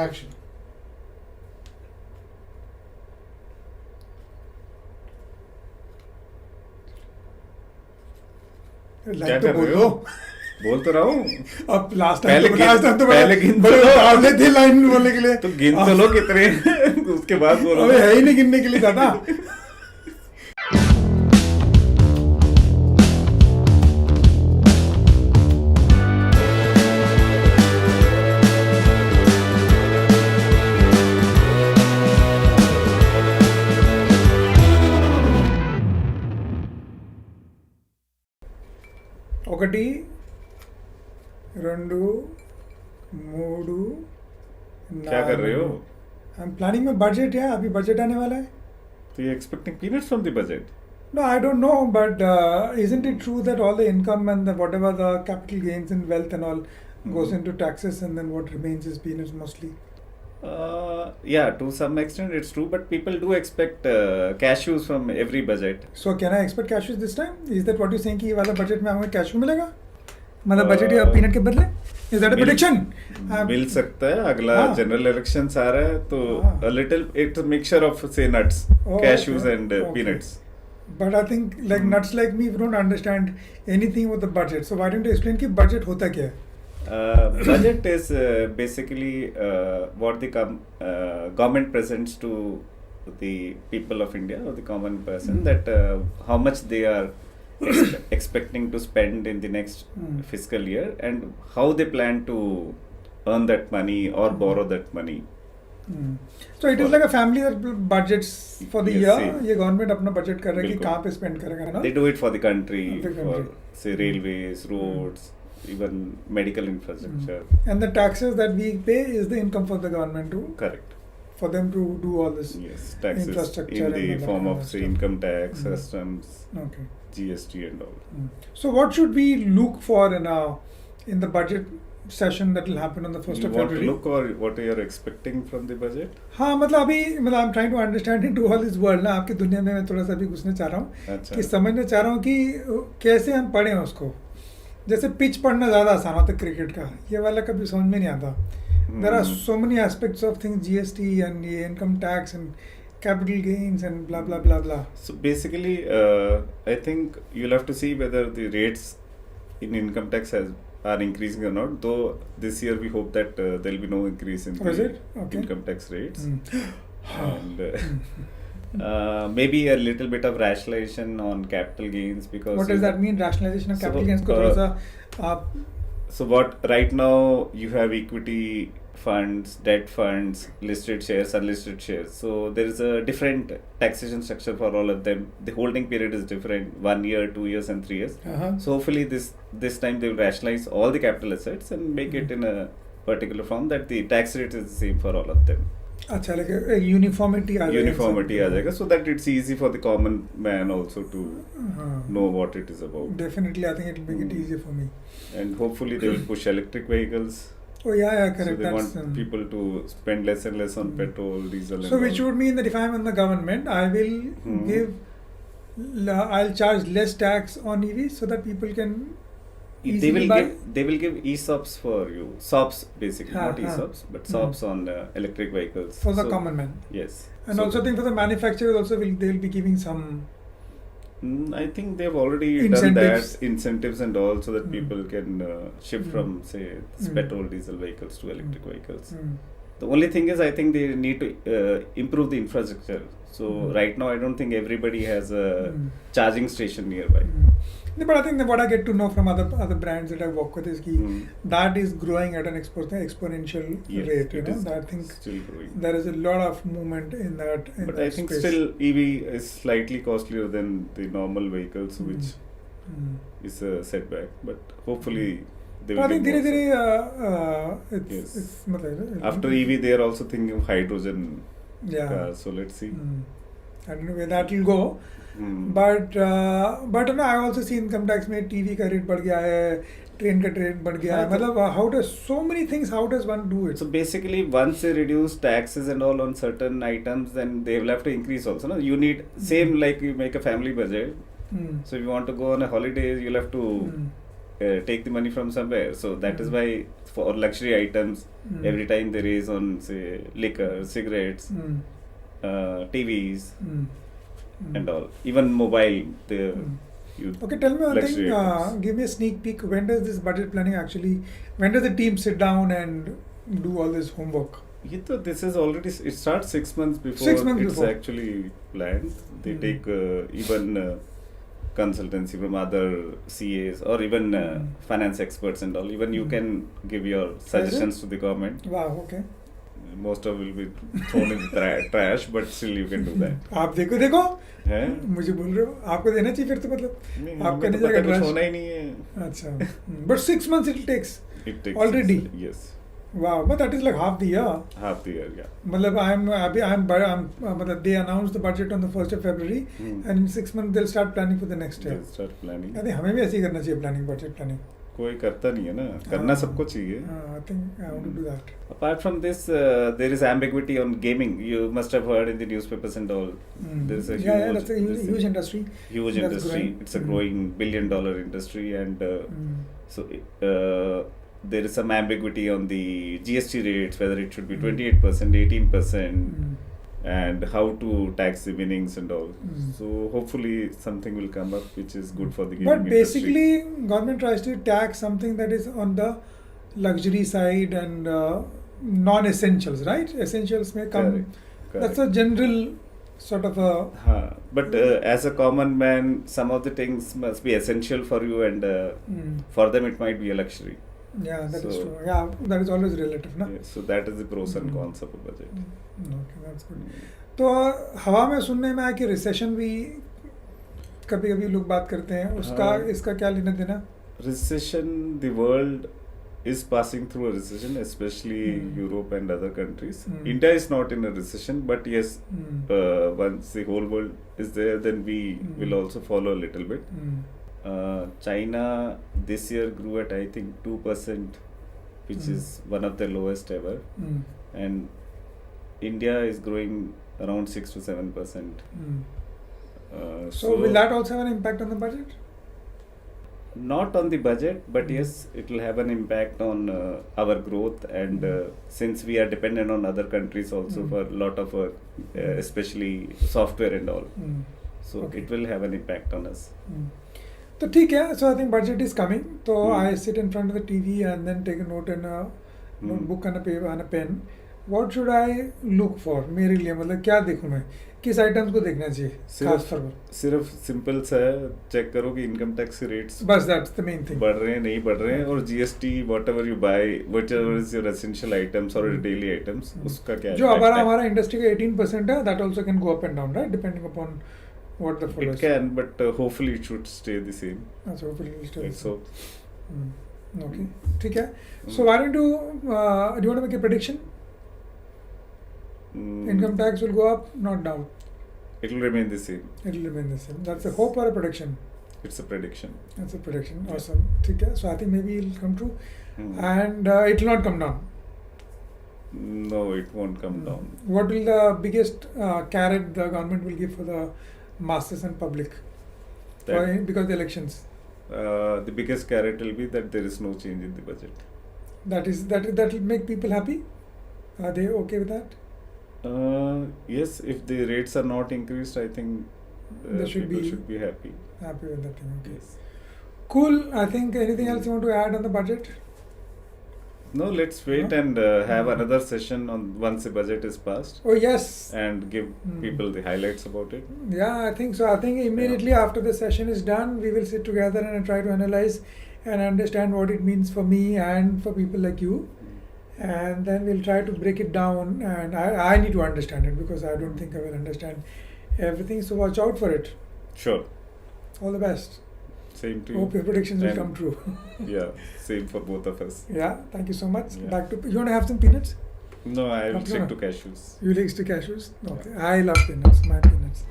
Action. क्या line तो कर बोल रहे दो। हो? बोल तो रहा हूँ। अब लास्ट पहले टाइम तो पहले गिन बड़े तो लो। मुकाबले थे लाइन बोलने के लिए। तो गिन तो लो कितने उसके बाद बोलो। अबे है ही नहीं गिनने के लिए ज्यादा। ఒకటి రెండు మూడు क्या कर रहे हो? I am planning my budget है, अभी बजट आने वाला है. तो you expecting peanuts from the budget? No, I don't know, but isn't it true that all the income and whatever the capital gains and wealth and all goes into taxes, and then what remains is peanuts mostly? Yeah, to some extent it's true, but people do expect cashews from every budget. So can I expect cashews this time? Is that what you're saying कि ये वाला budget में हमें cashew मिलेगा? मतलब budget या peanut के बदले? Is that a prediction? मिल सकता है. अगला हाँ. general elections आ रहा है तो हाँ. a little it's a mixture of say nuts, Oh, cashews okay. and Okay. peanuts. But I think like nuts like me don't understand anything with the budget. So why don't you explain कि budget होता क्या है? Budget is basically what the government presents to the people of India or the common person that how much they are expecting to spend in the next fiscal year and how they plan to earn that money or borrow that money. So it is like a family that budgets for the Yes, year. see. ये government अपना budget कर रहा है कि बिल्कुल. कहाँ पे spend करेगा ना? They do it for the country, The for country. say railways, roads, even medical infrastructure. And the taxes that we pay is the income for the government to Correct. for them to do all this. Yes, taxes Infrastructure in and the all that form kind of of say stuff. income tax, Mm. customs, Okay. GST and all. So what should we look for in the budget session that will happen on the 1st You of want February? to look or what are you expecting from the budget? हाँ मतलब अभी मतलब I'm trying to understand into all this world ना, आपकी दुनिया में मैं थोड़ा सा अभी घुसने चाह रहा हूँ अच्छा. कि समझना चाह रहा हूँ कि कैसे हम पढ़ें उसको. जैसे पिच पढ़ना ज़्यादा आसान होता है क्रिकेट का, ये वाला कभी समझ में नहीं आता. There are so many aspects of things, GST and ये income tax and capital gains and blah blah blah blah. So basically, I think you'll have to see whether the rates in income tax are increasing or not. Though this year we hope that there'll be no increase in Oh, is the it? Okay. income tax rates. And maybe a little bit of rationalization on capital gains because What does that mean? Rationalization of So, capital gains को थोड़ा सा आप So what right now you have equity funds, debt funds, listed shares, unlisted shares. So there is a different taxation structure for all of them. The holding period is different, 1 year, 2 years and 3 years. So hopefully this time they will rationalize all the capital assets and make it in a particular form that the tax rate is the same for all of them. अच्छा like uniformity आ जाएगा. Uniformity आ जाएगा so that it's easy for the common man also to हाँ. know what it is about. Definitely, I think it will make it easier for me. And hopefully they will push electric vehicles. Oh yeah, correct. So they That's, want people to spend less and less on petrol, diesel and so which all. would mean that if I'm in the government, I will I'll charge less tax on EVs so that people can easily buy. They will give ESOPs for you. SOPs basically, हाँ, not हाँ. ESOPs, but SOPs on electric vehicles. For the So- common man. Yes. And So also I think for the manufacturers also they'll be giving some I think they've already Incentives. done that, incentives and all, so that people can shift from say Mm. petrol, diesel vehicles to electric vehicles. mm, The only thing is, I think they need to improve the infrastructure. So right now, I don't think everybody has a charging station nearby. No, but I think that what I get to know from other brands that I work with is कि that is growing at an exponential Yes, rate. You it know, is I think still growing. there is a lot of movement in that. In But that I think space. still EV is slightly costlier than the normal vehicles, which is a setback. But hopefully they But will I think get धीरे more धीरे Yes. it's मतलब After EV, they are also thinking of hydrogen yeah. cars. So let's see. I don't know where that will go. But you know, I also see income tax में TV का rate बढ़ गया है, train का rate बढ़ गया है. मतलब how does so many things? How does one do it? So basically, once they reduce taxes and all on certain items, then they will have to increase also. No? You need same like you make a family budget. So if you want to go on a holiday, you'll have to take the money from somewhere. So that is why for luxury items, every time they raise on say liquor, cigarettes, TVs and all, even mobile, the you Okay, tell me one luxury thing. items. Give me a sneak peek. When does this budget planning actually? When does the team sit down and do all this homework? This is already, it starts 6 months before 6 months it's before. actually planned. They take even consultancy from other CAs or even finance experts and all. Even you can give your suggestions to the government. Wow. Okay. Most of will be thrown in the trash, but still you can do that. आप देखो है? मुझे बोल रहे हो आपको देना चाहिए फिर तो मतलब नहीं, आपका हमें नहीं तो पता जाएगा कुछ trash? होना ही नहीं है. अच्छा but 6 months it takes It takes already. yes, wow but that is like half the year half the year, yeah. मतलब I'm मतलब they announced the budget on the 1st of February and in 6 months they'll start planning for the next year. They'll start planning. I think हमें भी ऐसे ही करना चाहिए planning budget planning. कोई करता नहीं है ना, करना सबको चाहिए. I think I want to do that. Apart from this, there is ambiguity on gaming. You must have heard in the newspapers and all. There is a huge, Yeah, that's a huge industry. Huge That's industry. growing. It's a growing $1 billion industry, and so there is some ambiguity on the GST rates, whether it should be 28%, 18%, and how to tax the winnings and all. So hopefully something will come up which is good for the gaming But industry. basically, government tries to tax something that is on the luxury side and non-essentials, right? Essentials may come. Correct. That's a general sort of a. But as a common man, some of the things must be essential for you, and for them it might be a luxury. Yeah, that is So- true. Yeah, that is always relative, na? Yeah, so that is the pros and cons of a budget. Okay, that's good. तो हवा में सुनने में आया कि recession भी कभी कभी लोग बात करते हैं उसका हाँ। इसका क्या लेना देना? Recession, the world is passing through a recession, especially Europe and other countries. India is not in a recession, but yes, once the whole world is there, then we will also follow a little bit. China this year grew at I think 2%, which is one of the lowest ever, and India is growing around 6 to 7%. So will that also have an impact on the budget? Not on the budget, but yes, it will have an impact on our growth, and since we are dependent on other countries also for a lot of work, especially software and all, so Okay. it will have an impact on us. तो ठीक है. So I think budget is coming. So I sit in front of the TV and then take a note and a notebook and a paper and a pen. What should I look for? मेरे लिए मतलब क्या देखूँ मैं? किस items को देखना चाहिए? खास तौर पर. सिर्फ सिंपल सा चेक करो कि इनकम टैक्स रेट्स बस that's the main thing. बढ़ रहे हैं नहीं बढ़ रहे हैं, और GST whatever you buy, whatever is your essential items और डेली आइटम्स, उसका क्या जो impact है? हमारा इंडस्ट्री का 18% है, that also can go up and down, right? Depending upon what the follows. It can, but hopefully it should stay the same. अच्छा, hopefully it will stay the Let's same. hope. Okay, ठीक है. So why don't you do you want to make a prediction? Income tax will go up, not down. It will remain the same. It will remain the same. That's a hope or a prediction? It's a prediction. That's a prediction. Yeah. Awesome. ठीक है. So I think maybe it will come true, and it will not come down. No, it won't come down. What will the biggest carrot the government will give for the masses and public because of the elections? The biggest carrot will be that there is no change in the budget. That will make people happy. Are they okay with that? Yes, if the rates are not increased, I think They should people be- should be happy. Happy with that thing. Okay. Yes. Cool. I think anything else you want to add on the budget? No, let's wait No? and have another session on once the budget is passed, Oh yes. and give people the highlights about it. Yeah, I think so. I think immediately after the session is done, we will sit together and try to analyze and understand what it means for me and for people like you. And then we'll try to break it down. And I need to understand it because I don't think I will understand everything. So watch out for it. Sure. All the best. Same to you. Hope your predictions will And- come true. Yeah, same for both of us. Yeah, thank you so much. Yeah. Back to you. Want to have some peanuts? No, I will Okay. stick to cashews. You like to cashews? Okay. I love peanuts. My peanuts.